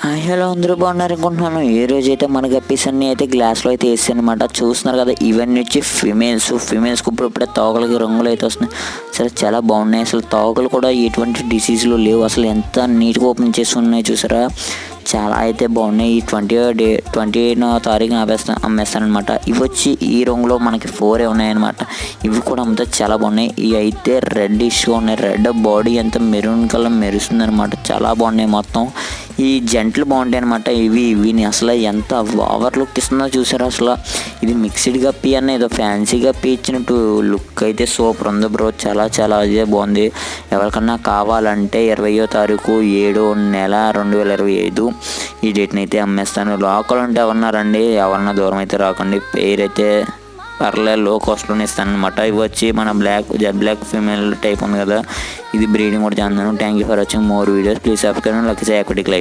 Hello అందరూ బాగున్నారు అనుకుంటున్నాను. ఈ రోజు అయితే మన గప్పీస్ అన్నీ అయితే గ్లాస్లో అయితే వేసాను అనమాట. చూస్తున్నారు కదా, ఇవన్నీ వచ్చి ఫిమేల్స్కి ఇప్పుడే తోకలకి రంగులు అయితే వస్తున్నాయి. సరే చాలా బాగున్నాయి. అసలు తోకలు కూడా ఎటువంటి డిసీజులు లేవు. అసలు ఎంత నీట్గా ఓపెన్ చేసి ఉన్నాయి చూసారా, చాలా అయితే బాగున్నాయి. ఈ 28వ తారీఖున అమ్మేస్తానమాట. ఇవి వచ్చి ఈ రంగులో మనకి 4 ఉన్నాయన్నమాట. ఇవి కూడా అంతా చాలా బాగున్నాయి. ఇవి అయితే రెడ్ ఇష్గా ఉన్నాయి. రెడ్ బాడీ అంతా మెరూన్ కలర్ మెరుస్తుంది అనమాట. చాలా బాగున్నాయి. మొత్తం ఈ జంటలు బాగుంటాయి అనమాట. ఇవిని అసలు ఎంత ఓవర్ లుక్ ఇస్తుందో చూసారా. అసలు ఇది మిక్స్డ్ గప్పి అన్న ఏదో ఫ్యాన్సీ గప్పి ఇచ్చినట్టు లుక్ అయితే సూపర్ ఉంది బ్రో. చాలా అదే బాగుంది. ఎవరికన్నా కావాలంటే 20వ తారీఖు 7వ నెల 2025 ఈ డేట్ని అయితే అమ్మేస్తాను. లోకల్ అంటే ఎవరన్నారండి, ఎవరన్నా దూరం అయితే రాకండి. పేరు అయితే పర్లేదు లో కాస్ట్లోనే ఇస్తాను అనమాట. ఇవి వచ్చి మన జెడ్ బ్లాక్ ఫీమేల్ టైప్ ఉంది కదా, ఇది బ్రీడింగ్ కూడా చేస్తున్నాను. Thank you for watching more videos. Please subscribe lucky Sai equity claim.